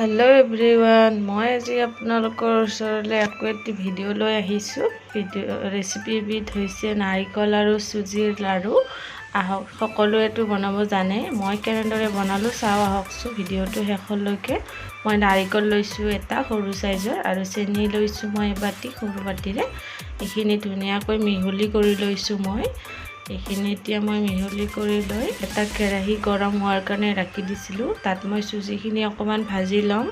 Hello everyone मैं आज आपनलोকৰ ওচৰলৈ আকৌ এটি ভিডিঅ' লৈ আহিছোঁ। ৰেচিপিবিধ হৈছে নাৰিকল আৰু চুজিৰ লাড়ু। আহক সকলোৱেতো বনাব জানে, মই কেনেদৰে বনালোঁ চাওঁ আহকচোন ভিডিঅ'টো শেষলৈকে। মই নাৰিকল লৈছোঁ এটা সৰু সাইজৰ আৰু চেনি লৈছোঁ মই এবাটি সৰু বাটিৰে। এইখিনি ধুনীয়াকৈ মিহলি কৰি লৈছোঁ মই। এইখিনি এতিয়া মই মিহলি কৰি লৈ এটা কেৰাহী গৰম হোৱাৰ কাৰণে ৰাখি দিছিলোঁ। তাত মই চুজিখিনি অকমান ভাজি ল'ম।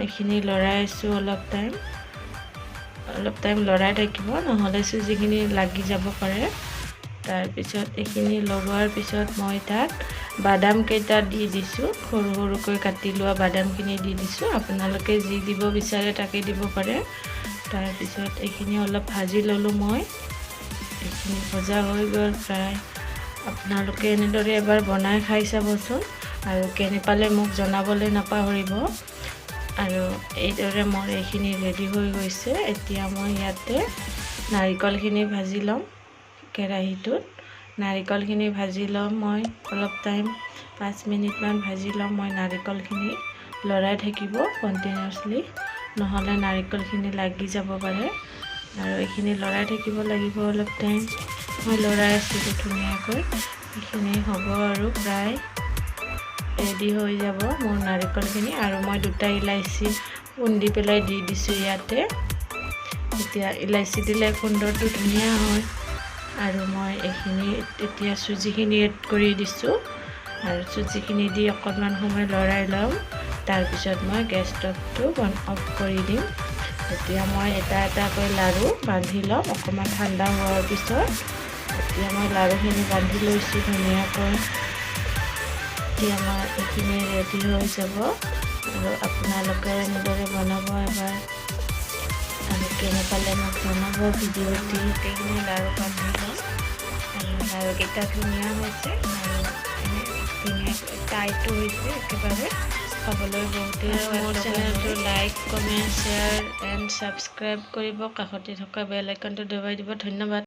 এইখিনি লৰাই আছোঁ অলপ টাইম লৰাই থাকিব, নহ'লে চুজিখিনি লাগি যাব পাৰে। তাৰপিছত এইখিনি লগোৱাৰ পিছত মই তাত বাদাম কেইটা দি দিছোঁ, সৰু সৰুকৈ কাটি লোৱা বাদামখিনি দি দিছোঁ। আপোনালোকে যি দিব বিচাৰে তাকে দিব পাৰে। তাৰপিছত এইখিনি অলপ ভাজি ল'লোঁ মই। এইখিনি ভজা হৈ গ'ল প্ৰায়। আপোনালোকে এনেদৰে এবাৰ বনাই খাই চাবচোন আৰু কেনে পালে মোক জনাবলৈ নাপাহৰিব। আৰু এইদৰে মোৰ এইখিনি ৰেডি হৈ গৈছে। এতিয়া মই ইয়াতে নাৰিকলখিনি ভাজি ল'ম। কেৰাহীটোত নাৰিকলখিনি ভাজি ল'ম মই অলপ টাইম 5 মিনিটমান ভাজি ল'ম মই। নাৰিকলখিনি লৰাই থাকিব কণ্টিনিউৱাছলি, নহ'লে নাৰিকলখিনি লাগি যাব পাৰে। আৰু এইখিনি লৰাই থাকিব লাগিব অলপ টাইম। মই লৰাই আছোঁ ধুনীয়াকৈ। এইখিনি হ'ব আৰু প্ৰায় ৰেডি হৈ যাব মোৰ নাৰিকলখিনি। আৰু মই 2টা ইলাইচি খুন্দি পেলাই দি দিছোঁ ইয়াতে। এতিয়া ইলাইচি দিলে গোন্ধটো ধুনীয়া হয়। আৰু মই এইখিনি এতিয়া চুজিখিনি এড কৰি দিছোঁ আৰু চুজিখিনি দি অকণমান সময় লৰাই ল'ম। তাৰপিছত মই গেছ ষ্টভটো অফ কৰি দিম। এতিয়া মই এটা এটাকৈ লাড়ু বান্ধি ল'ম অকণমান ঠাণ্ডা হোৱাৰ পিছত। এতিয়া মই লাড়ুখিনি বান্ধি লৈছোঁ ধুনীয়াকৈ। এতিয়া মই এইখিনি ৰেডি হৈ যাব আৰু আপোনালোকে এনেদৰে বনাব এবাৰ আৰু কেনে পালে মোক জনাব ভিডিঅ'টি। গোটেইখিনি লাড়ু বান্ধি ল'ম আৰু লাড়ুকেইটা ধুনীয়া হৈছে আৰু ধুনীয়াকৈ টাইটো হৈছে একেবাৰে, খাবলৈ বহুতেই। মোৰ চেনেলটো like comment share and subscribe কৰিব, কাষতে থকা বেল আইকনটো দবাই দিব। ধন্যবাদ।